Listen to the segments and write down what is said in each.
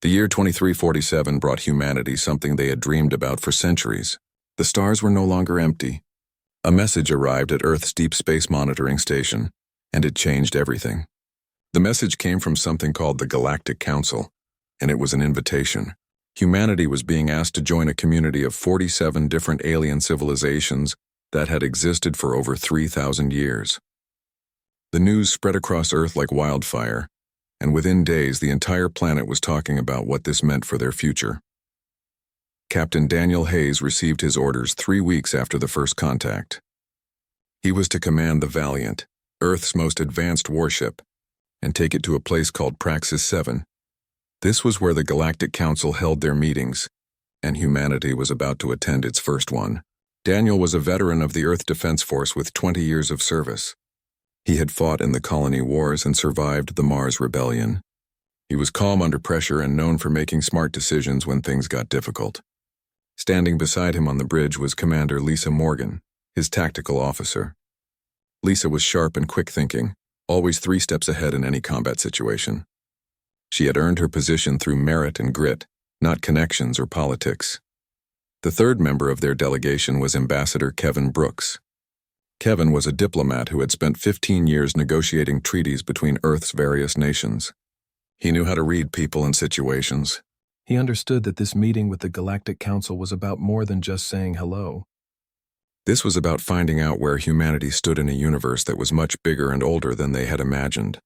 The year 2347 brought humanity something they had dreamed about for centuries. The stars were no longer empty. A message arrived at Earth's Deep Space Monitoring Station, and it changed everything. The message came from something called the Galactic Council, and it was an invitation. Humanity was being asked to join a community of 47 different alien civilizations that had existed for over 3,000 years. The news spread across Earth like wildfire, and within days the entire planet was talking about what this meant for their future. Captain Daniel Hayes received his orders 3 weeks after the first contact. He was to command the Valiant, Earth's most advanced warship, and take it to a place called Praxis 7. This was where the Galactic Council held their meetings, and humanity was about to attend its first one. Daniel was a veteran of the Earth Defense Force with 20 years of service. He had fought in the colony wars and survived the Mars Rebellion. He was calm under pressure and known for making smart decisions when things got difficult. Standing beside him on the bridge was Commander Lisa Morgan, his tactical officer. Lisa was sharp and quick-thinking, always 3 steps ahead in any combat situation. She had earned her position through merit and grit, not connections or politics. The third member of their delegation was Ambassador Kevin Brooks. Kevin was a diplomat who had spent 15 years negotiating treaties between Earth's various nations. He knew how to read people and situations. He understood that this meeting with the Galactic Council was about more than just saying hello. This was about finding out where humanity stood in a universe that was much bigger and older than they had imagined.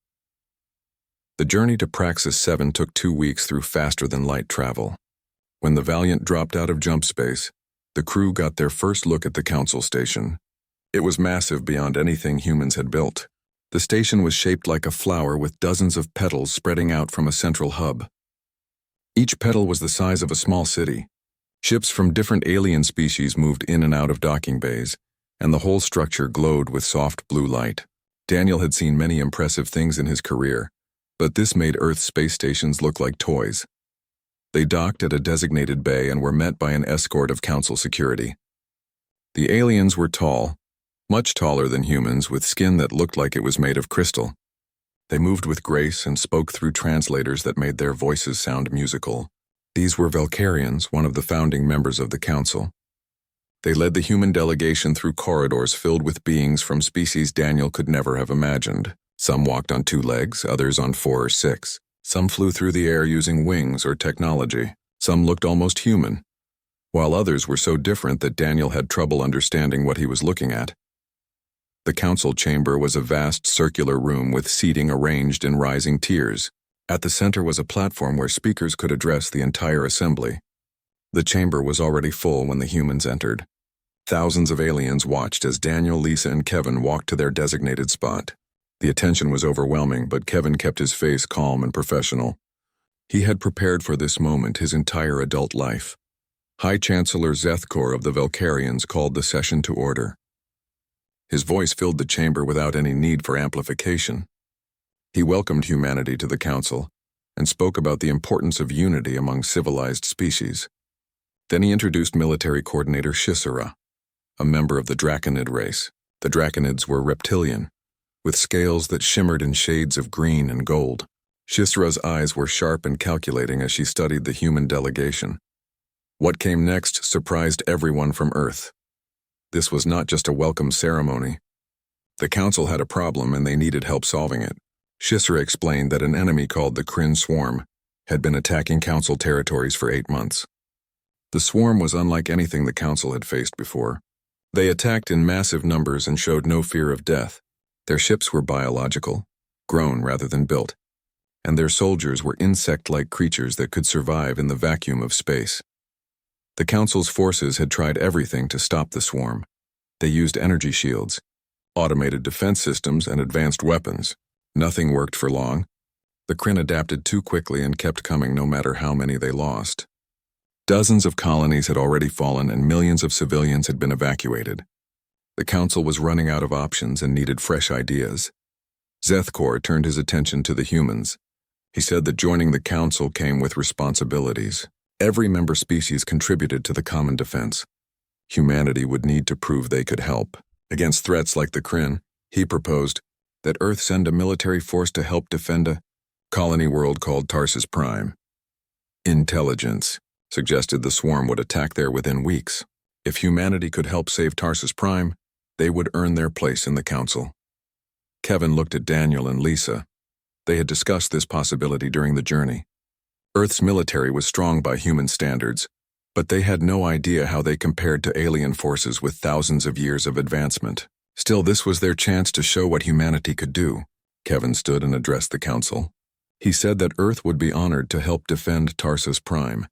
The journey to Praxis 7 took 2 weeks through faster-than-light travel. When the Valiant dropped out of jump space, the crew got their first look at the Council station. It was massive beyond anything humans had built. The station was shaped like a flower with dozens of petals spreading out from a central hub. Each petal was the size of a small city. Ships from different alien species moved in and out of docking bays, and the whole structure glowed with soft blue light. Daniel had seen many impressive things in his career, but this made Earth's space stations look like toys. They docked at a designated bay and were met by an escort of Council security. The aliens were tall, much taller than humans, with skin that looked like it was made of crystal. They moved with grace and spoke through translators that made their voices sound musical. These were Valkyrians, one of the founding members of the Council. They led the human delegation through corridors filled with beings from species Daniel could never have imagined. Some walked on 2 legs, others on 4 or 6. Some flew through the air using wings or technology. Some looked almost human, while others were so different that Daniel had trouble understanding what he was looking at. The council chamber was a vast circular room with seating arranged in rising tiers. At the center was a platform where speakers could address the entire assembly. The chamber was already full when the humans entered. Thousands of aliens watched as Daniel, Lisa, and Kevin walked to their designated spot. The attention was overwhelming, but Kevin kept his face calm and professional. He had prepared for this moment his entire adult life. High Chancellor Zethkor of the Valkyrians called the session to order. His voice filled the chamber without any need for amplification. He welcomed humanity to the council and spoke about the importance of unity among civilized species. Then he introduced military coordinator Shisera, a member of the Draconid race. The Draconids were reptilian, with scales that shimmered in shades of green and gold. Shisera's eyes were sharp and calculating as she studied the human delegation. What came next surprised everyone from Earth. This was not just a welcome ceremony. The council had a problem and they needed help solving it. Shisera explained that an enemy called the Kryn Swarm had been attacking council territories for 8 months. The swarm was unlike anything the council had faced before. They attacked in massive numbers and showed no fear of death. Their ships were biological, grown rather than built, and their soldiers were insect-like creatures that could survive in the vacuum of space. The Council's forces had tried everything to stop the swarm. They used energy shields, automated defense systems, and advanced weapons. Nothing worked for long. The Kryn adapted too quickly and kept coming no matter how many they lost. Dozens of colonies had already fallen and millions of civilians had been evacuated. The Council was running out of options and needed fresh ideas. Zethkor turned his attention to the humans. He said that joining the Council came with responsibilities. Every member species contributed to the common defense. Humanity would need to prove they could help. Against threats like the Kryn, he proposed that Earth send a military force to help defend a colony world called Tarsus Prime. Intelligence suggested the swarm would attack there within weeks. If humanity could help save Tarsus Prime, they would earn their place in the council. Kevin looked at Daniel and Lisa. They had discussed this possibility during the journey. Earth's military was strong by human standards, but they had no idea how they compared to alien forces with thousands of years of advancement. Still, this was their chance to show what humanity could do. Kevin stood and addressed the council. He said that Earth would be honored to help defend Tarsus Prime.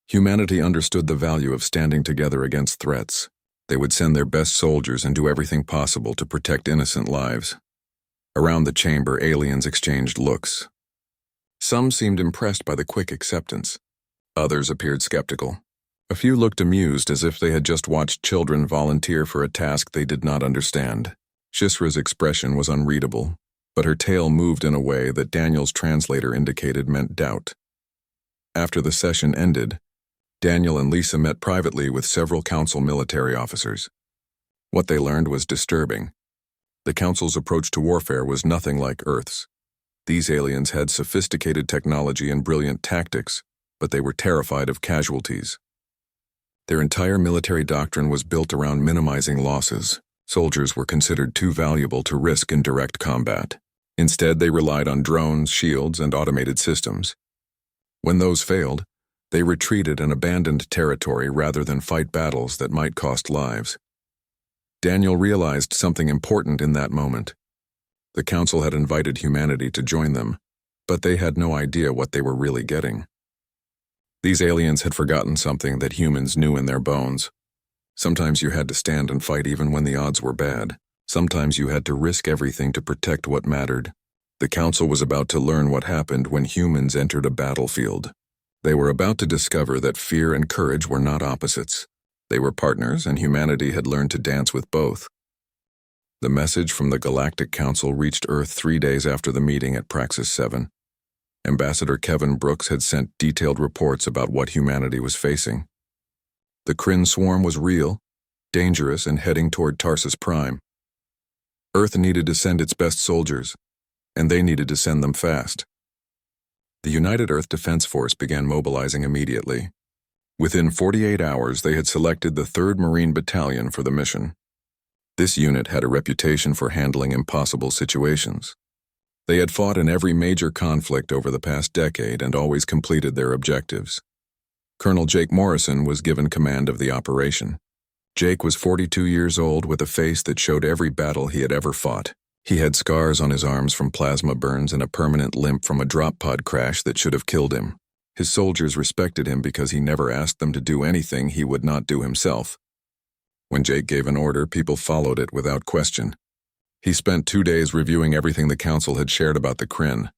Humanity understood the value of standing together against threats. They would send their best soldiers and do everything possible to protect innocent lives. Around the chamber, aliens exchanged looks. Some seemed impressed by the quick acceptance. Others appeared skeptical. A few looked amused, as if they had just watched children volunteer for a task they did not understand. Shisra's expression was unreadable, but her tail moved in a way that Daniel's translator indicated meant doubt. After the session ended, Daniel and Lisa met privately with several council military officers. What they learned was disturbing. The council's approach to warfare was nothing like Earth's. These aliens had sophisticated technology and brilliant tactics, but they were terrified of casualties. Their entire military doctrine was built around minimizing losses. Soldiers were considered too valuable to risk in direct combat. Instead, they relied on drones, shields, and automated systems. When those failed, they retreated and abandoned territory rather than fight battles that might cost lives. Daniel realized something important in that moment. The council had invited humanity to join them, but they had no idea what they were really getting. These aliens had forgotten something that humans knew in their bones. Sometimes you had to stand and fight even when the odds were bad. Sometimes you had to risk everything to protect what mattered. The council was about to learn what happened when humans entered a battlefield. They were about to discover that fear and courage were not opposites. They were partners, and humanity had learned to dance with both. The message from the Galactic Council reached Earth 3 days after the meeting at Praxis 7. Ambassador Kevin Brooks had sent detailed reports about what humanity was facing. The Kryn swarm was real, dangerous, and heading toward Tarsus Prime. Earth needed to send its best soldiers, and they needed to send them fast. The United Earth Defense Force began mobilizing immediately. Within 48 hours, they had selected the 3rd Marine Battalion for the mission. This unit had a reputation for handling impossible situations. They had fought in every major conflict over the past decade and always completed their objectives. Colonel Jake Morrison was given command of the operation. Jake was 42 years old with a face that showed every battle he had ever fought. He had scars on his arms from plasma burns and a permanent limp from a drop pod crash that should have killed him. His soldiers respected him because he never asked them to do anything he would not do himself. When Jake gave an order, people followed it without question. He spent 2 days reviewing everything the council had shared about the Kryn.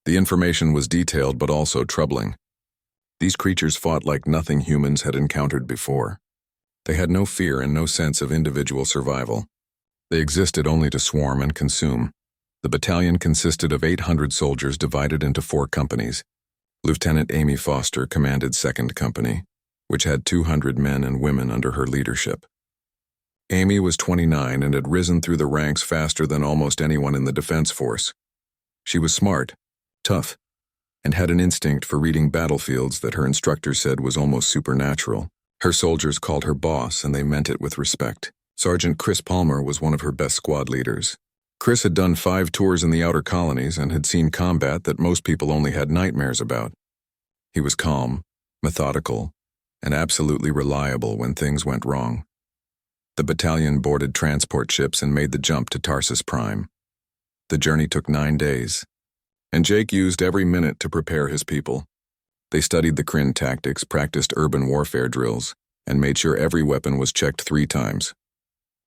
The information was detailed but also troubling. These creatures fought like nothing humans had encountered before. They had no fear and no sense of individual survival. They existed only to swarm and consume. The battalion consisted of 800 soldiers divided into 4 companies. Lieutenant Amy Foster commanded 2nd Company, which had 200 men and women under her leadership. Amy was 29 and had risen through the ranks faster than almost anyone in the Defense Force. She was smart, tough, and had an instinct for reading battlefields that her instructor said was almost supernatural. Her soldiers called her boss, and they meant it with respect. Sergeant Chris Palmer was one of her best squad leaders. Chris had done 5 tours in the outer colonies and had seen combat that most people only had nightmares about. He was calm, methodical, and absolutely reliable when things went wrong. The battalion boarded transport ships and made the jump to Tarsus Prime. The journey took 9 days, and Jake used every minute to prepare his people. They studied the Kryn tactics, practiced urban warfare drills, and made sure every weapon was checked 3 times.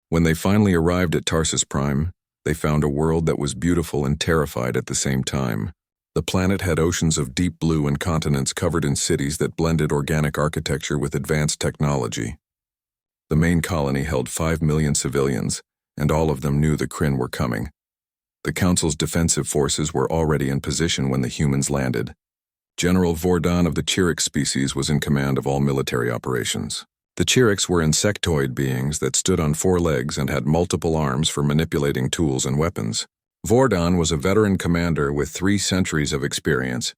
When they finally arrived at Tarsus Prime, they found a world that was beautiful and terrified at the same time. The planet had oceans of deep blue and continents covered in cities that blended organic architecture with advanced technology. The main colony held 5 million civilians, and all of them knew the Kryn were coming. The Council's defensive forces were already in position when the humans landed. General Vordon of the Chirix species was in command of all military operations. The Chirix were insectoid beings that stood on 4 legs and had multiple arms for manipulating tools and weapons. Vordon was a veteran commander with 3 centuries of experience.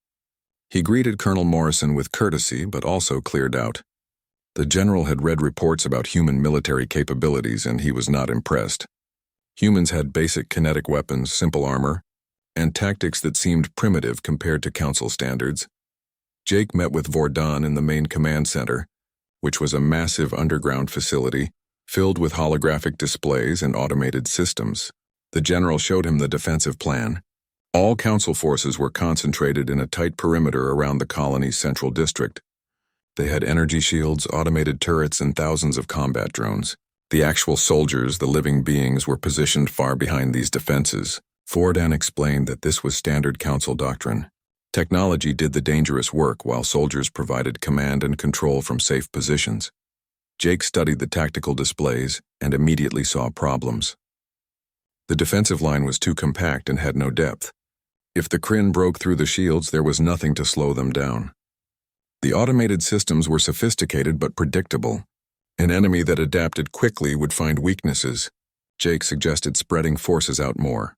He greeted Colonel Morrison with courtesy but also cleared out. The general had read reports about human military capabilities and he was not impressed. Humans had basic kinetic weapons, simple armor, and tactics that seemed primitive compared to Council standards. Jake met with Vordan in the main command center, which was a massive underground facility filled with holographic displays and automated systems. The general showed him the defensive plan. All Council forces were concentrated in a tight perimeter around the colony's central district. They had energy shields, automated turrets, and thousands of combat drones. The actual soldiers, the living beings, were positioned far behind these defenses. Vordan explained that this was standard Council doctrine. Technology did the dangerous work while soldiers provided command and control from safe positions. Jake studied the tactical displays and immediately saw problems. The defensive line was too compact and had no depth. If the Kryn broke through the shields, there was nothing to slow them down. The automated systems were sophisticated but predictable. An enemy that adapted quickly would find weaknesses. Jake suggested spreading forces out more,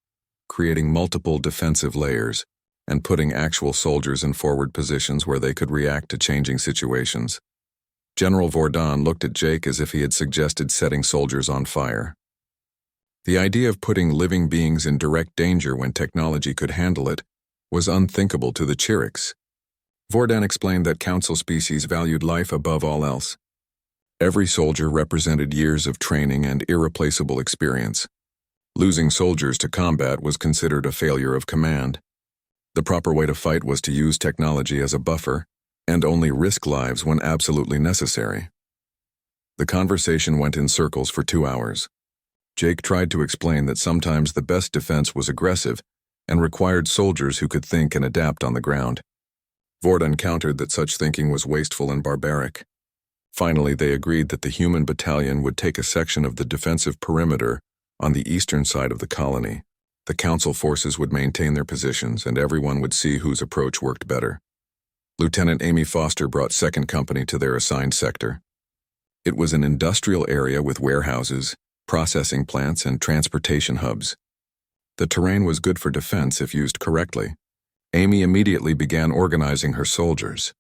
creating multiple defensive layers, and putting actual soldiers in forward positions where they could react to changing situations. General Vordan looked at Jake as if he had suggested setting soldiers on fire. The idea of putting living beings in direct danger when technology could handle it was unthinkable to the Chirics. Vordan explained that Council species valued life above all else. Every soldier represented years of training and irreplaceable experience. Losing soldiers to combat was considered a failure of command. The proper way to fight was to use technology as a buffer and only risk lives when absolutely necessary. The conversation went in circles for 2 hours. Jake tried to explain that sometimes the best defense was aggressive and required soldiers who could think and adapt on the ground. Vordan countered that such thinking was wasteful and barbaric. Finally, they agreed that the human battalion would take a section of the defensive perimeter on the eastern side of the colony. The Council forces would maintain their positions and everyone would see whose approach worked better. Lieutenant Amy Foster brought 2nd Company to their assigned sector. It was an industrial area with warehouses, processing plants, and transportation hubs. The terrain was good for defense if used correctly. Amy immediately began organizing her soldiers.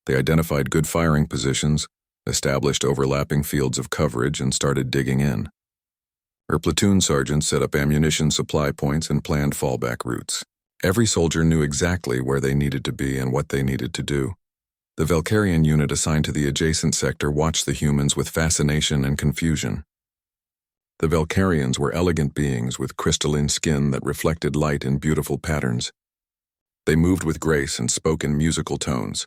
They identified good firing positions, established overlapping fields of coverage, and started digging in. Her platoon sergeant set up ammunition supply points and planned fallback routes. Every soldier knew exactly where they needed to be and what they needed to do. The Valkyrian unit assigned to the adjacent sector watched the humans with fascination and confusion. The Valkyrians were elegant beings with crystalline skin that reflected light in beautiful patterns. They moved with grace and spoke in musical tones.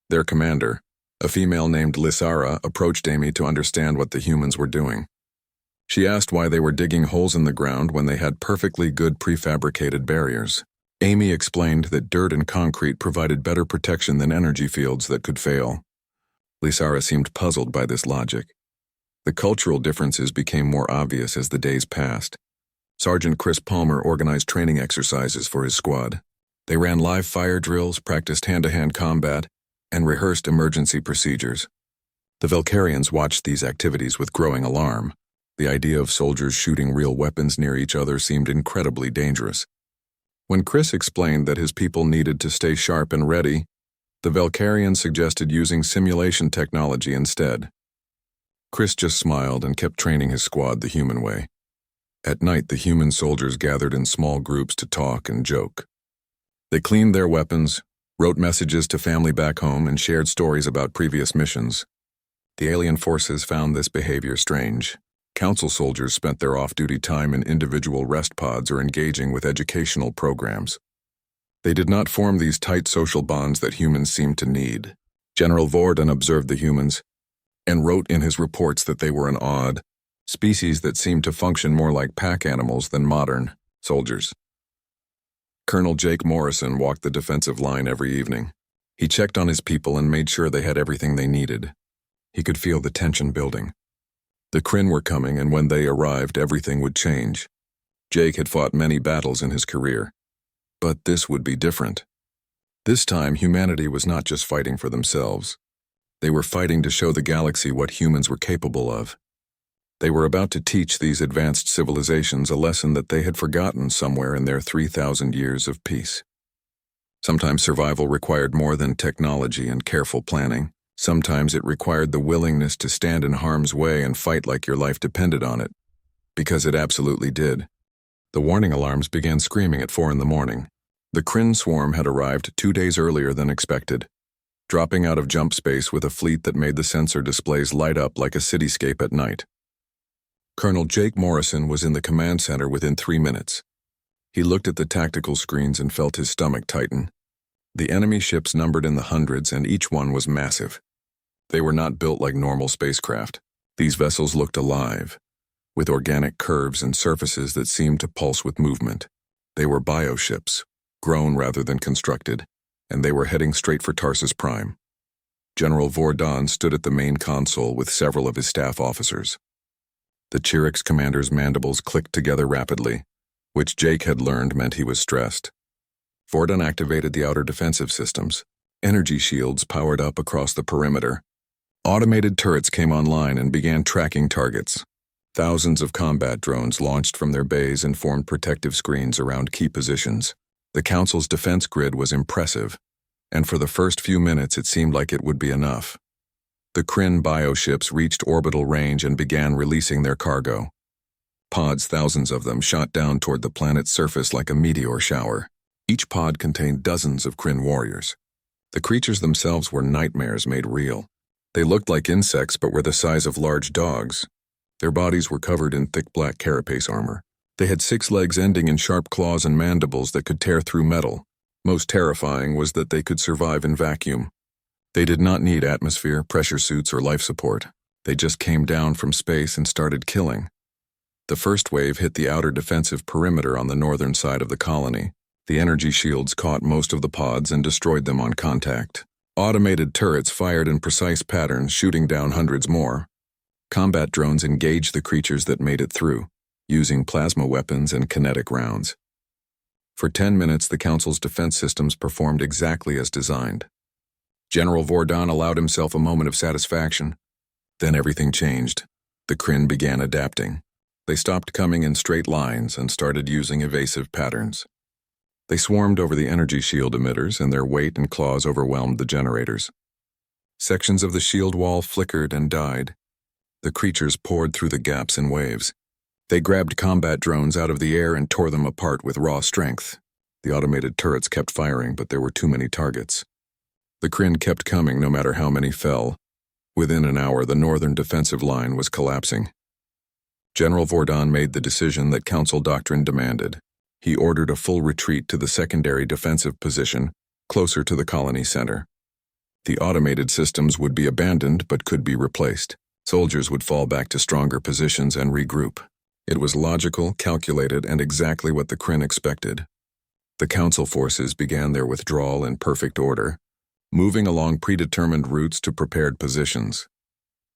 Their commander, a female named Lysara, approached Amy to understand what the humans were doing. She asked why they were digging holes in the ground when they had perfectly good prefabricated barriers. Amy explained that dirt and concrete provided better protection than energy fields that could fail. Lysara seemed puzzled by this logic. The cultural differences became more obvious as the days passed. Sergeant Chris Palmer organized training exercises for his squad. They ran live fire drills, practiced hand-to-hand combat, and rehearsed emergency procedures. The Valkyrians watched these activities with growing alarm. The idea of soldiers shooting real weapons near each other seemed incredibly dangerous. When Chris explained that his people needed to stay sharp and ready, the Valkyrians suggested using simulation technology instead. Chris just smiled and kept training his squad the human way. At night, the human soldiers gathered in small groups to talk and joke. They cleaned their weapons, wrote messages to family back home, and shared stories about previous missions. The alien forces found this behavior strange. Council soldiers spent their off-duty time in individual rest pods or engaging with educational programs. They did not form these tight social bonds that humans seemed to need. General Vordan observed the humans and wrote in his reports that they were an odd species that seemed to function more like pack animals than modern soldiers. Colonel Jake Morrison walked the defensive line every evening. He checked on his people and made sure they had everything they needed. He could feel the tension building. The Kryn were coming, and when they arrived, everything would change. Jake had fought many battles in his career, but this would be different. This time, humanity was not just fighting for themselves. They were fighting to show the galaxy what humans were capable of. They were about to teach these advanced civilizations a lesson that they had forgotten somewhere in their 3,000 years of peace. Sometimes survival required more than technology and careful planning. Sometimes it required the willingness to stand in harm's way and fight like your life depended on it. Because it absolutely did. The warning alarms began screaming at 4 in the morning. The Kryn swarm had arrived 2 days earlier than expected, dropping out of jump space with a fleet that made the sensor displays light up like a cityscape at night. Colonel Jake Morrison was in the command center within 3 minutes. He looked at the tactical screens and felt his stomach tighten. The enemy ships numbered in the hundreds, and each one was massive. They were not built like normal spacecraft. These vessels looked alive, with organic curves and surfaces that seemed to pulse with movement. They were bioships, grown rather than constructed, and they were heading straight for Tarsus Prime. General Vordan stood at the main console with several of his staff officers. The Chirix commander's mandibles clicked together rapidly, which Jake had learned meant he was stressed. Vordan activated the outer defensive systems. Energy shields powered up across the perimeter. Automated turrets came online and began tracking targets. Thousands of combat drones launched from their bays and formed protective screens around key positions. The Council's defense grid was impressive, and for the first few minutes it seemed like it would be enough. The Kryn bioships reached orbital range and began releasing their cargo. Pods, thousands of them, shot down toward the planet's surface like a meteor shower. Each pod contained dozens of Kryn warriors. The creatures themselves were nightmares made real. They looked like insects but were the size of large dogs. Their bodies were covered in thick black carapace armor. They had 6 legs ending in sharp claws and mandibles that could tear through metal. Most terrifying was that they could survive in vacuum. They did not need atmosphere, pressure suits, or life support. They just came down from space and started killing. The first wave hit the outer defensive perimeter on the northern side of the colony. The energy shields caught most of the pods and destroyed them on contact. Automated turrets fired in precise patterns, shooting down hundreds more. Combat drones engaged the creatures that made it through, using plasma weapons and kinetic rounds. For 10 minutes, the Council's defense systems performed exactly as designed. General Vordan allowed himself a moment of satisfaction. Then everything changed. The Kryn began adapting. They stopped coming in straight lines and started using evasive patterns. They swarmed over the energy shield emitters, and their weight and claws overwhelmed the generators. Sections of the shield wall flickered and died. The creatures poured through the gaps in waves. They grabbed combat drones out of the air and tore them apart with raw strength. The automated turrets kept firing, but there were too many targets. The Kryn kept coming no matter how many fell. Within an hour, the northern defensive line was collapsing. General Vordan made the decision that Council doctrine demanded. He ordered a full retreat to the secondary defensive position, closer to the colony center. The automated systems would be abandoned but could be replaced. Soldiers would fall back to stronger positions and regroup. It was logical, calculated, and exactly what the Kryn expected. The Council forces began their withdrawal in perfect order, moving along predetermined routes to prepared positions.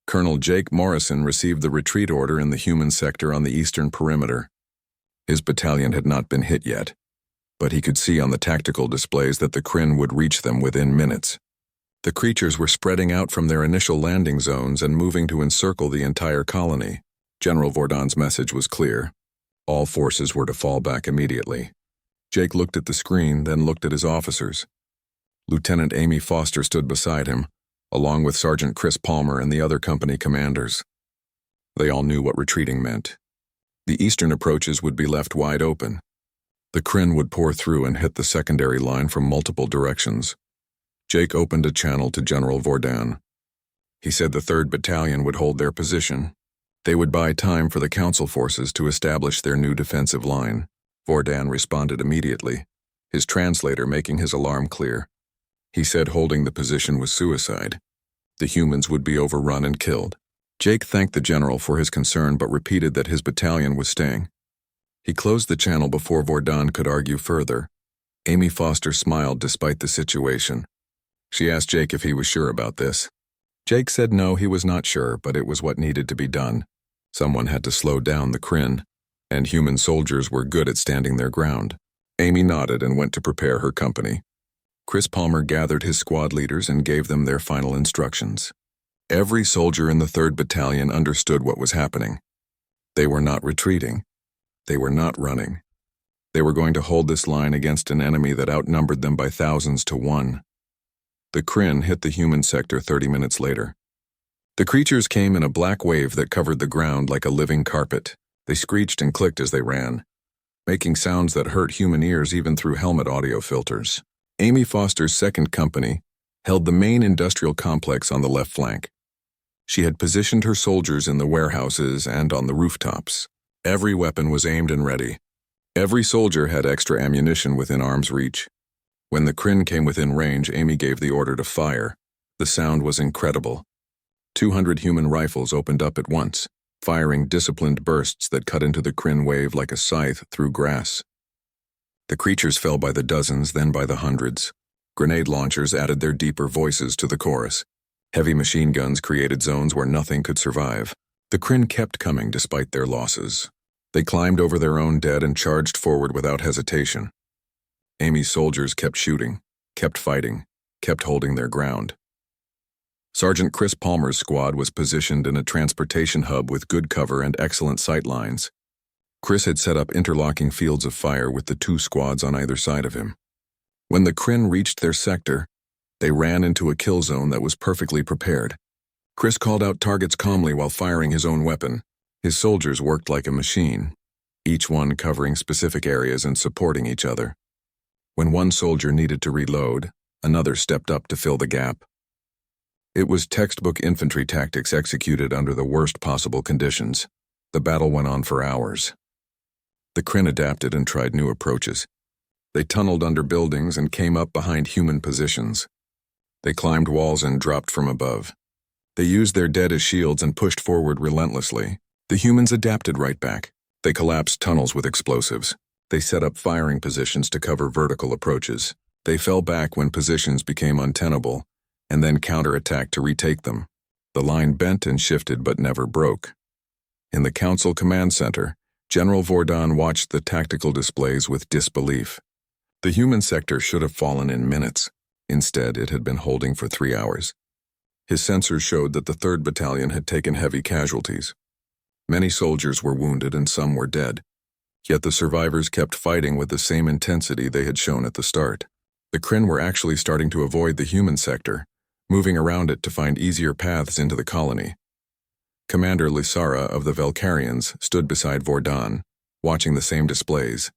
Colonel Jake Morrison received the retreat order in the human sector on the eastern perimeter. His battalion had not been hit yet, but he could see on the tactical displays that the Kryn would reach them within minutes. The creatures were spreading out from their initial landing zones and moving to encircle the entire colony. General Vordan's message was clear. All forces were to fall back immediately. Jake looked at the screen, then looked at his officers. Lieutenant Amy Foster stood beside him, along with Sergeant Chris Palmer and the other company commanders. They all knew what retreating meant. The eastern approaches would be left wide open. The Kryn would pour through and hit the secondary line from multiple directions. Jake opened a channel to General Vordan. He said the 3rd Battalion would hold their position. They would buy time for the Council forces to establish their new defensive line. Vordan responded immediately, his translator making his alarm clear. He said holding the position was suicide. The humans would be overrun and killed. Jake thanked the general for his concern but repeated that his battalion was staying. He closed the channel before Vordan could argue further. Amy Foster smiled despite the situation. She asked Jake if he was sure about this. Jake said no, he was not sure, but it was what needed to be done. Someone had to slow down the Kryn, and human soldiers were good at standing their ground. Amy nodded and went to prepare her company. Chris Palmer gathered his squad leaders and gave them their final instructions. Every soldier in the 3rd Battalion understood what was happening. They were not retreating. They were not running. They were going to hold this line against an enemy that outnumbered them by thousands to one. The Kryn hit the human sector 30 minutes later. The creatures came in a black wave that covered the ground like a living carpet. They screeched and clicked as they ran, making sounds that hurt human ears even through helmet audio filters. Amy Foster's second company held the main industrial complex on the left flank. She had positioned her soldiers in the warehouses and on the rooftops. Every weapon was aimed and ready. Every soldier had extra ammunition within arm's reach. When the Kryn came within range, Amy gave the order to fire. The sound was incredible. 200 human rifles opened up at once, firing disciplined bursts that cut into the Kryn wave like a scythe through grass. The creatures fell by the dozens, then by the hundreds. Grenade launchers added their deeper voices to the chorus. Heavy machine guns created zones where nothing could survive. The Kryn kept coming despite their losses. They climbed over their own dead and charged forward without hesitation. Amy's soldiers kept shooting, kept fighting, kept holding their ground. Sergeant Chris Palmer's squad was positioned in a transportation hub with good cover and excellent sight lines. Chris had set up interlocking fields of fire with the two squads on either side of him. When the Kryn reached their sector, they ran into a kill zone that was perfectly prepared. Chris called out targets calmly while firing his own weapon. His soldiers worked like a machine, each one covering specific areas and supporting each other. When one soldier needed to reload, another stepped up to fill the gap. It was textbook infantry tactics executed under the worst possible conditions. The battle went on for hours. The Kryn adapted and tried new approaches. They tunneled under buildings and came up behind human positions. They climbed walls and dropped from above. They used their dead as shields and pushed forward relentlessly. The humans adapted right back. They collapsed tunnels with explosives. They set up firing positions to cover vertical approaches. They fell back when positions became untenable, and then counterattacked to retake them. The line bent and shifted but never broke. In the Council Command Center, General Vordon watched the tactical displays with disbelief. The human sector should have fallen in minutes. Instead, it had been holding for 3 hours. His sensors showed that the 3rd Battalion had taken heavy casualties. Many soldiers were wounded and some were dead. Yet the survivors kept fighting with the same intensity they had shown at the start. The Kryn were actually starting to avoid the human sector, moving around it to find easier paths into the colony. Commander Lysara of the Velcarians stood beside Vordon, watching the same displays.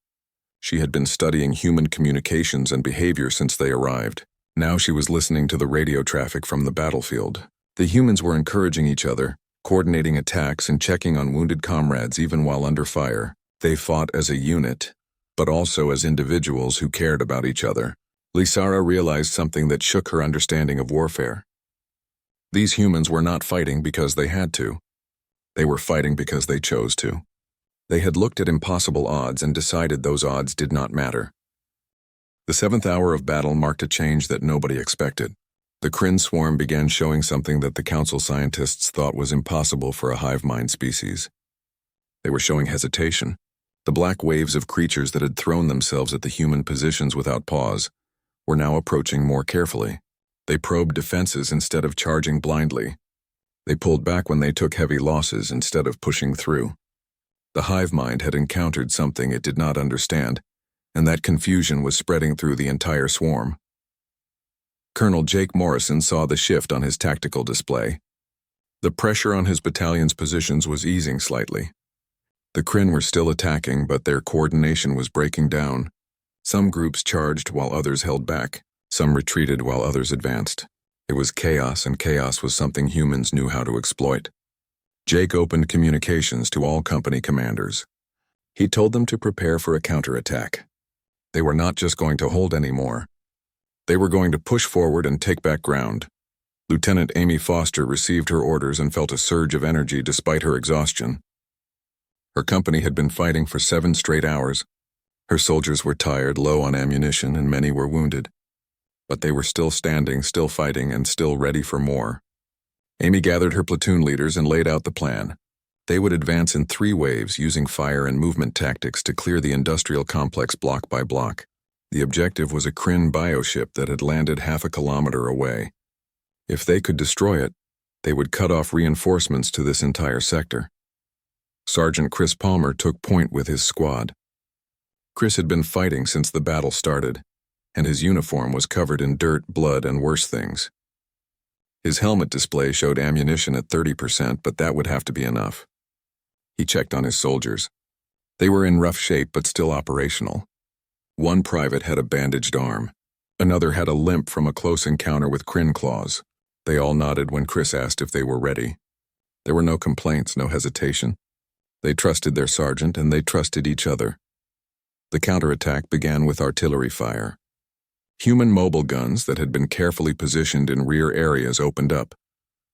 She had been studying human communications and behavior since they arrived. Now she was listening to the radio traffic from the battlefield. The humans were encouraging each other, coordinating attacks and checking on wounded comrades even while under fire. They fought as a unit, but also as individuals who cared about each other. Lysara realized something that shook her understanding of warfare. These humans were not fighting because they had to. They were fighting because they chose to. They had looked at impossible odds and decided those odds did not matter. The 7th hour of battle marked a change that nobody expected. The Kryn swarm began showing something that the Council scientists thought was impossible for a hive mind species. They were showing hesitation. The black waves of creatures that had thrown themselves at the human positions without pause were now approaching more carefully. They probed defenses instead of charging blindly. They pulled back when they took heavy losses instead of pushing through. The hive mind had encountered something it did not understand, and that confusion was spreading through the entire swarm. Colonel Jake Morrison saw the shift on his tactical display. The pressure on his battalion's positions was easing slightly. The Kryn were still attacking, but their coordination was breaking down. Some groups charged while others held back. Some retreated while others advanced. It was chaos, and chaos was something humans knew how to exploit. Jake opened communications to all company commanders. He told them to prepare for a counterattack. They were not just going to hold anymore. They were going to push forward and take back ground. Lieutenant Amy Foster received her orders and felt a surge of energy despite her exhaustion. Her company had been fighting for 7 straight hours. Her soldiers were tired, low on ammunition, and many were wounded. But they were still standing, still fighting, and still ready for more. Amy gathered her platoon leaders and laid out the plan. They would advance in 3 waves using fire and movement tactics to clear the industrial complex block by block. The objective was a Kryn bioship that had landed half a kilometer away. If they could destroy it, they would cut off reinforcements to this entire sector. Sergeant Chris Palmer took point with his squad. Chris had been fighting since the battle started, and his uniform was covered in dirt, blood, and worse things. His helmet display showed ammunition at 30%, but that would have to be enough. He checked on his soldiers. They were in rough shape but still operational. One private had a bandaged arm. Another had a limp from a close encounter with Kryn claws. They all nodded when Chris asked if they were ready. There were no complaints, no hesitation. They trusted their sergeant, and they trusted each other. The counterattack began with artillery fire. Human mobile guns that had been carefully positioned in rear areas opened up,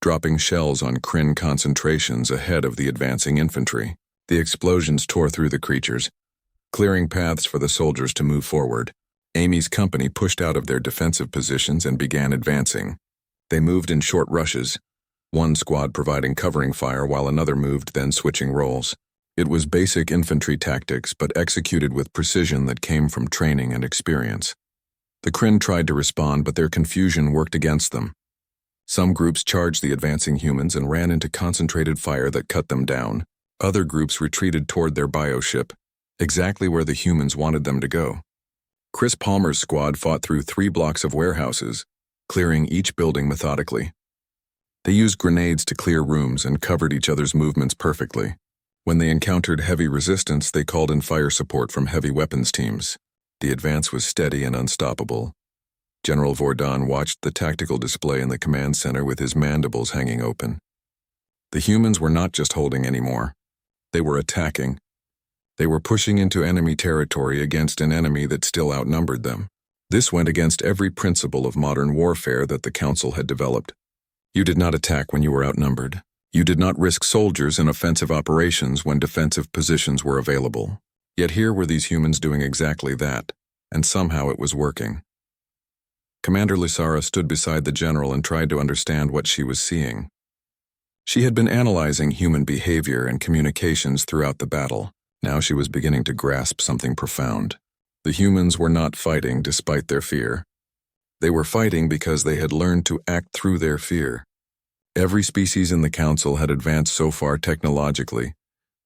dropping shells on Kryn concentrations ahead of the advancing infantry. The explosions tore through the creatures, clearing paths for the soldiers to move forward. Amy's company pushed out of their defensive positions and began advancing. They moved in short rushes, one squad providing covering fire while another moved, then switching roles. It was basic infantry tactics, but executed with precision that came from training and experience. The Kryn tried to respond, but their confusion worked against them. Some groups charged the advancing humans and ran into concentrated fire that cut them down. Other groups retreated toward their bioship, exactly where the humans wanted them to go. Chris Palmer's squad fought through 3 blocks of warehouses, clearing each building methodically. They used grenades to clear rooms and covered each other's movements perfectly. When they encountered heavy resistance, they called in fire support from heavy weapons teams. The advance was steady and unstoppable. General Vordon watched the tactical display in the command center with his mandibles hanging open. The humans were not just holding anymore. They were attacking. They were pushing into enemy territory against an enemy that still outnumbered them. This went against every principle of modern warfare that the Council had developed. You did not attack when you were outnumbered. You did not risk soldiers in offensive operations when defensive positions were available. Yet here were these humans doing exactly that, and somehow it was working. Commander Lysara stood beside the general and tried to understand what she was seeing. She had been analyzing human behavior and communications throughout the battle. Now she was beginning to grasp something profound. The humans were not fighting despite their fear. They were fighting because they had learned to act through their fear. Every species in the Council had advanced so far technologically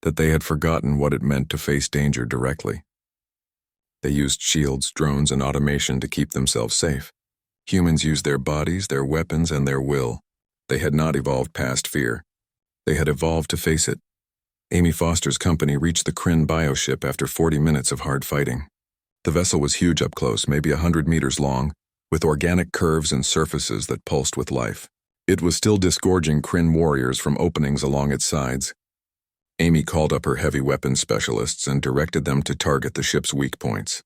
that they had forgotten what it meant to face danger directly. They used shields, drones, and automation to keep themselves safe. Humans used their bodies, their weapons, and their will. They had not evolved past fear. They had evolved to face it. Amy Foster's company reached the Kryn bioship after 40 minutes of hard fighting. The vessel was huge up close, maybe 100 meters long, with organic curves and surfaces that pulsed with life. It was still disgorging Kryn warriors from openings along its sides. Amy called up her heavy weapons specialists and directed them to target the ship's weak points.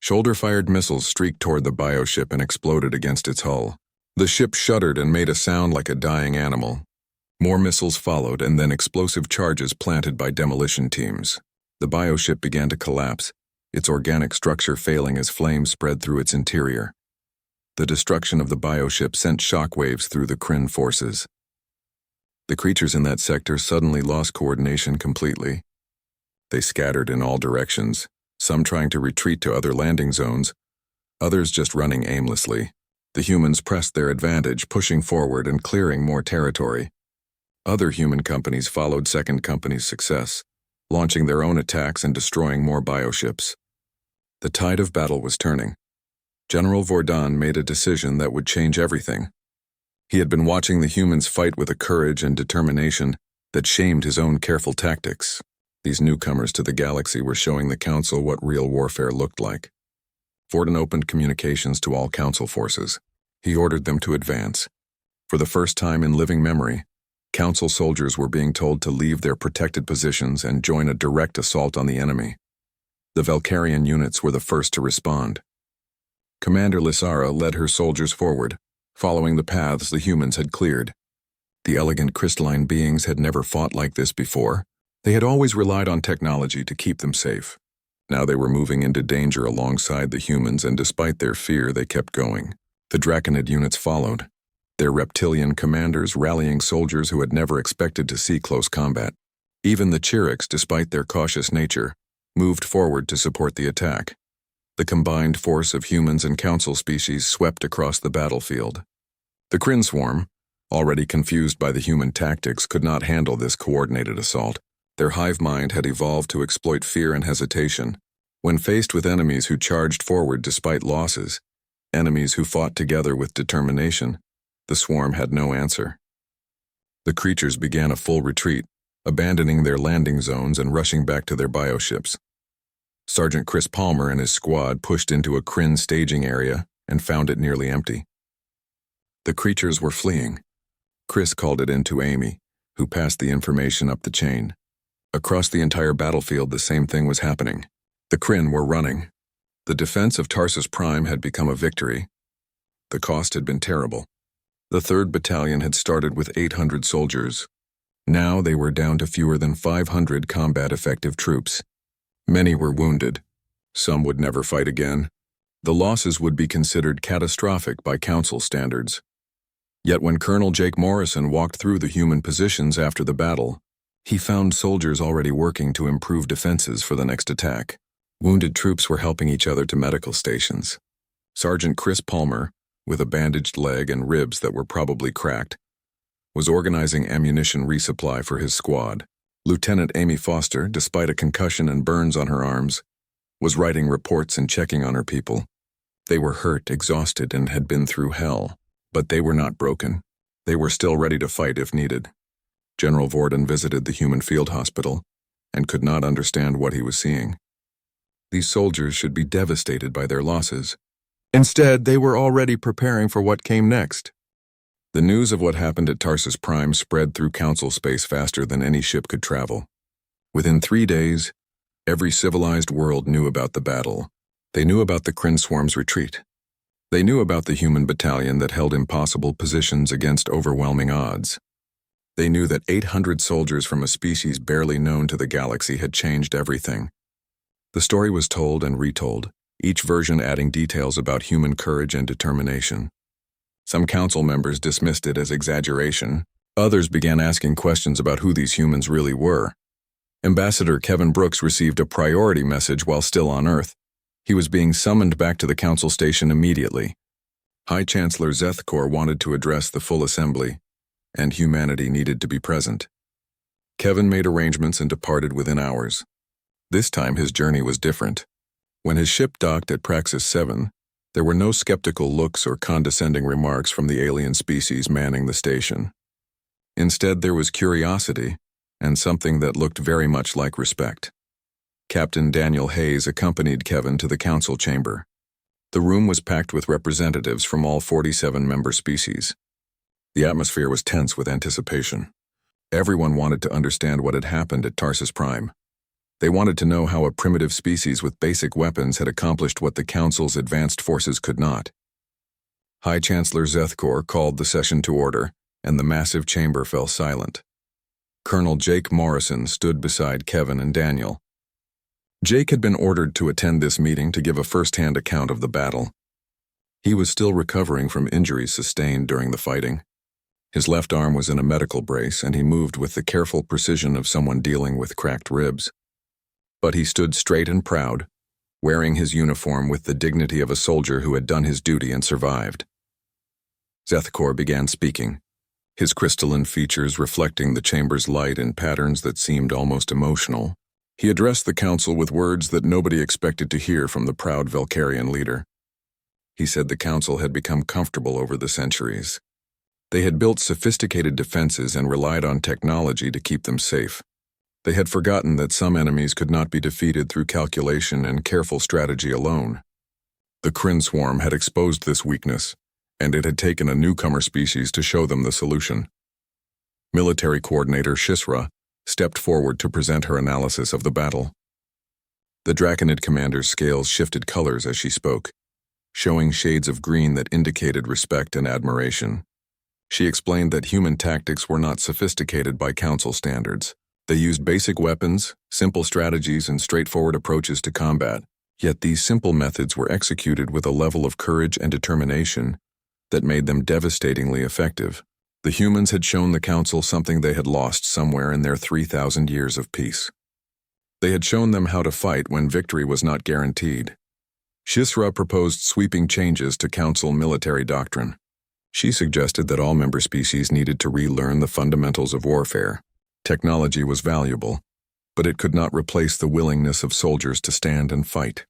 Shoulder-fired missiles streaked toward the bioship and exploded against its hull. The ship shuddered and made a sound like a dying animal. More missiles followed, and then explosive charges planted by demolition teams. The bioship began to collapse, its organic structure failing as flames spread through its interior. The destruction of the bioship sent shockwaves through the Kryn forces. The creatures in that sector suddenly lost coordination completely. They scattered in all directions, some trying to retreat to other landing zones, others just running aimlessly. The humans pressed their advantage, pushing forward and clearing more territory. Other human companies followed Second Company's success, launching their own attacks and destroying more bioships. The tide of battle was turning. General Vordon made a decision that would change everything. He had been watching the humans fight with a courage and determination that shamed his own careful tactics. These newcomers to the galaxy were showing the Council what real warfare looked like. Vordon opened communications to all Council forces. He ordered them to advance. For the first time in living memory, Council soldiers were being told to leave their protected positions and join a direct assault on the enemy. The Valkyrian units were the first to respond. Commander Lysara led her soldiers forward, following the paths the humans had cleared. The elegant crystalline beings had never fought like this before. They had always relied on technology to keep them safe. Now they were moving into danger alongside the humans, and despite their fear, they kept going. The Draconid units followed, their reptilian commanders rallying soldiers who had never expected to see close combat. Even the Chirics, despite their cautious nature, moved forward to support the attack. The combined force of humans and Council species swept across the battlefield. The Kryn swarm, already confused by the human tactics, could not handle this coordinated assault. Their hive mind had evolved to exploit fear and hesitation. When faced with enemies who charged forward despite losses, enemies who fought together with determination, the swarm had no answer. The creatures began a full retreat, abandoning their landing zones and rushing back to their bioships. Sergeant Chris Palmer and his squad pushed into a Kryn staging area and found it nearly empty. The creatures were fleeing. Chris called it in to Amy, who passed the information up the chain. Across the entire battlefield, the same thing was happening. The Kryn were running. The defense of Tarsus Prime had become a victory. The cost had been terrible. The 3rd Battalion had started with 800 soldiers. Now they were down to fewer than 500 combat-effective troops. Many were wounded. Some would never fight again. The losses would be considered catastrophic by Council standards. Yet when Colonel Jake Morrison walked through the human positions after the battle, he found soldiers already working to improve defenses for the next attack. Wounded troops were helping each other to medical stations. Sergeant Chris Palmer, with a bandaged leg and ribs that were probably cracked, was organizing ammunition resupply for his squad. Lieutenant Amy Foster, despite a concussion and burns on her arms, was writing reports and checking on her people. They were hurt, exhausted, and had been through hell, but they were not broken. They were still ready to fight if needed. General Vorden visited the human field hospital and could not understand what he was seeing. These soldiers should be devastated by their losses. Instead, they were already preparing for what came next. The news of what happened at Tarsus Prime spread through Council space faster than any ship could travel. Within 3 days, every civilized world knew about the battle. They knew about the Kryn swarm's retreat. They knew about the human battalion that held impossible positions against overwhelming odds. They knew that 800 soldiers from a species barely known to the galaxy had changed everything. The story was told and retold, each version adding details about human courage and determination. Some council members dismissed it as exaggeration. Others began asking questions about who these humans really were. Ambassador Kevin Brooks received a priority message while still on Earth. He was being summoned back to the council station immediately. High Chancellor Zethkor wanted to address the full assembly, and humanity needed to be present. Kevin made arrangements and departed within hours. This time his journey was different. When his ship docked at Praxis 7, there were no skeptical looks or condescending remarks from the alien species manning the station. Instead, there was curiosity and something that looked very much like respect. Captain Daniel Hayes accompanied Kevin to the council chamber. The room was packed with representatives from all 47 member species. The atmosphere was tense with anticipation. Everyone wanted to understand what had happened at Tarsus Prime. They wanted to know how a primitive species with basic weapons had accomplished what the Council's advanced forces could not. High Chancellor Zethkor called the session to order, and the massive chamber fell silent. Colonel Jake Morrison stood beside Kevin and Daniel. Jake had been ordered to attend this meeting to give a first-hand account of the battle. He was still recovering from injuries sustained during the fighting. His left arm was in a medical brace, and he moved with the careful precision of someone dealing with cracked ribs. But he stood straight and proud, wearing his uniform with the dignity of a soldier who had done his duty and survived. Zethkor began speaking, his crystalline features reflecting the chamber's light in patterns that seemed almost emotional. He addressed the council with words that nobody expected to hear from the proud Valkyrian leader. He said the council had become comfortable over the centuries. They had built sophisticated defenses and relied on technology to keep them safe. They had forgotten that some enemies could not be defeated through calculation and careful strategy alone. The Kryn swarm had exposed this weakness, and it had taken a newcomer species to show them the solution. Military Coordinator Shisra stepped forward to present her analysis of the battle. The Draconid commander's scales shifted colors as she spoke, showing shades of green that indicated respect and admiration. She explained that human tactics were not sophisticated by Council standards. They used basic weapons, simple strategies, and straightforward approaches to combat. Yet these simple methods were executed with a level of courage and determination that made them devastatingly effective. The humans had shown the Council something they had lost somewhere in their 3,000 years of peace. They had shown them how to fight when victory was not guaranteed. Shisra proposed sweeping changes to Council military doctrine. She suggested that all member species needed to relearn the fundamentals of warfare. Technology was valuable, but it could not replace the willingness of soldiers to stand and fight.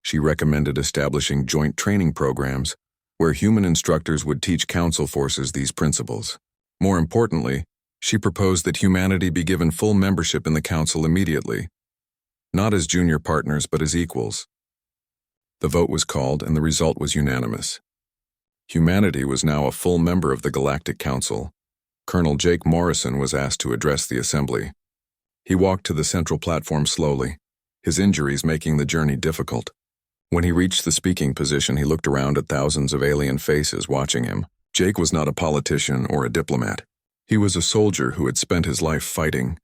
She recommended establishing joint training programs where human instructors would teach council forces these principles. More importantly, she proposed that humanity be given full membership in the council immediately, not as junior partners but as equals. The vote was called and the result was unanimous. Humanity was now a full member of the Galactic Council. Colonel Jake Morrison was asked to address the assembly. He walked to the central platform slowly, his injuries making the journey difficult. When he reached the speaking position, he looked around at thousands of alien faces watching him. Jake was not a politician or a diplomat. He was a soldier who had spent his life fighting,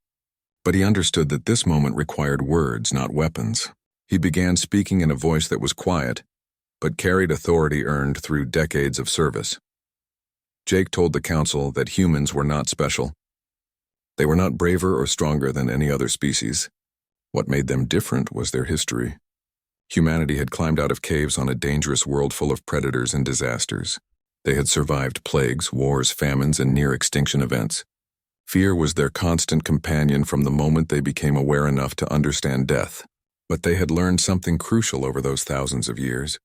but he understood that this moment required words, not weapons. He began speaking in a voice that was quiet, but carried authority earned through decades of service. Jake told the council that humans were not special. They were not braver or stronger than any other species. What made them different was their history. Humanity had climbed out of caves on a dangerous world full of predators and disasters. They had survived plagues, wars, famines, and near-extinction events. Fear was their constant companion from the moment they became aware enough to understand death. But they had learned something crucial over those thousands of years.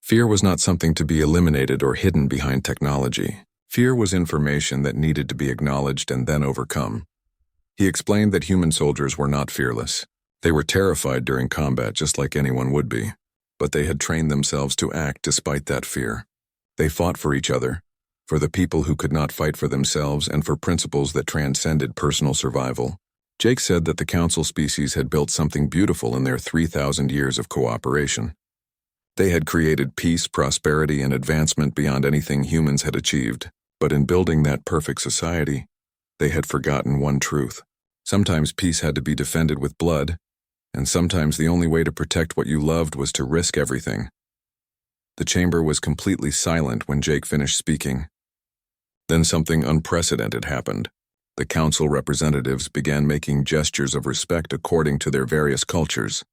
Fear was not something to be eliminated or hidden behind technology. Fear was information that needed to be acknowledged and then overcome. He explained that human soldiers were not fearless. They were terrified during combat just like anyone would be, but they had trained themselves to act despite that fear. They fought for each other, for the people who could not fight for themselves, and for principles that transcended personal survival. Jake said that the council species had built something beautiful in their 3,000 years of cooperation. They had created peace, prosperity, and advancement beyond anything humans had achieved, but in building that perfect society, they had forgotten one truth. Sometimes peace had to be defended with blood, and sometimes the only way to protect what you loved was to risk everything. The chamber was completely silent when Jake finished speaking. Then something unprecedented happened. The council representatives began making gestures of respect according to their various cultures.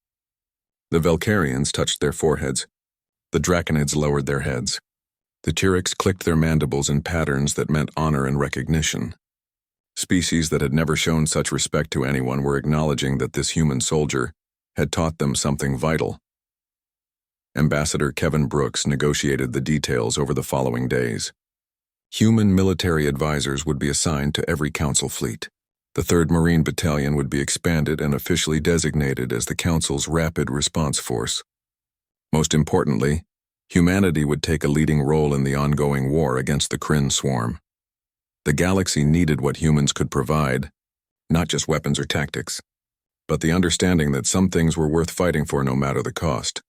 The Velcarians touched their foreheads. The Draconids lowered their heads. The Tyrix clicked their mandibles in patterns that meant honor and recognition. Species that had never shown such respect to anyone were acknowledging that this human soldier had taught them something vital. Ambassador Kevin Brooks negotiated the details over the following days. Human military advisors would be assigned to every council fleet. The 3rd Marine Battalion would be expanded and officially designated as the council's rapid response force. Most importantly, humanity would take a leading role in the ongoing war against the Kryn swarm. The galaxy needed what humans could provide, not just weapons or tactics, but the understanding that some things were worth fighting for no matter the cost.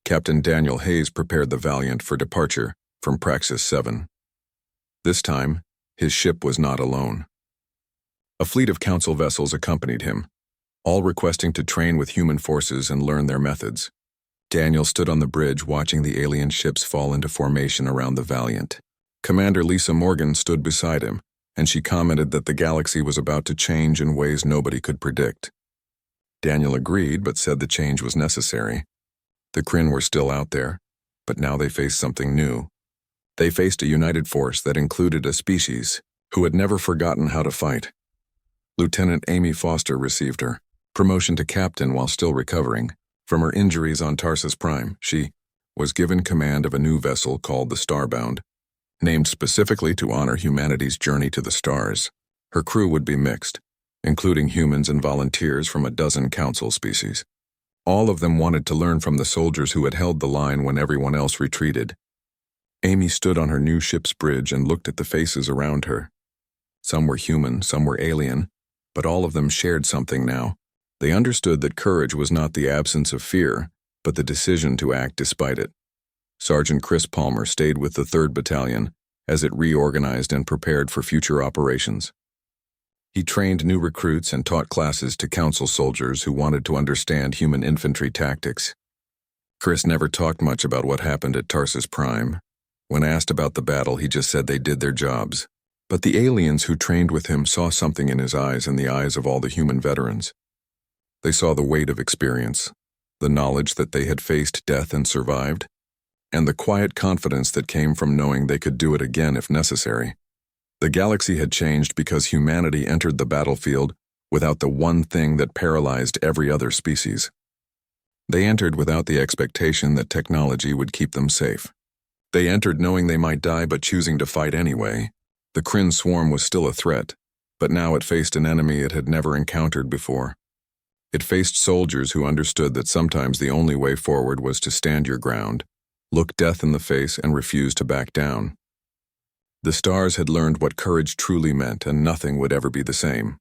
Captain Daniel Hayes prepared the Valiant for departure from Praxis 7. This time, his ship was not alone. A fleet of council vessels accompanied him, all requesting to train with human forces and learn their methods. Daniel stood on the bridge watching the alien ships fall into formation around the Valiant. Commander Lisa Morgan stood beside him, and she commented that the galaxy was about to change in ways nobody could predict. Daniel agreed, but said the change was necessary. The Kryn were still out there, but now they faced something new. They faced a united force that included a species who had never forgotten how to fight. Lieutenant Amy Foster received her promotion to captain while still recovering from her injuries on Tarsus Prime. She was given command of a new vessel called the Starbound, named specifically to honor humanity's journey to the stars. Her crew would be mixed, including humans and volunteers from a dozen council species. All of them wanted to learn from the soldiers who had held the line when everyone else retreated. Amy stood on her new ship's bridge and looked at the faces around her. Some were human, some were alien, but all of them shared something now. They understood that courage was not the absence of fear, but the decision to act despite it. Sergeant Chris Palmer stayed with the 3rd Battalion as it reorganized and prepared for future operations. He trained new recruits and taught classes to council soldiers who wanted to understand human infantry tactics. Chris never talked much about what happened at Tarsus Prime. When asked about the battle, he just said they did their jobs. But the aliens who trained with him saw something in his eyes and the eyes of all the human veterans. They saw the weight of experience, the knowledge that they had faced death and survived, and the quiet confidence that came from knowing they could do it again if necessary. The galaxy had changed because humanity entered the battlefield without the one thing that paralyzed every other species. They entered without the expectation that technology would keep them safe. They entered knowing they might die but choosing to fight anyway. The Kryn swarm was still a threat, but now it faced an enemy it had never encountered before. It faced soldiers who understood that sometimes the only way forward was to stand your ground, look death in the face, and refuse to back down. The stars had learned what courage truly meant, and nothing would ever be the same.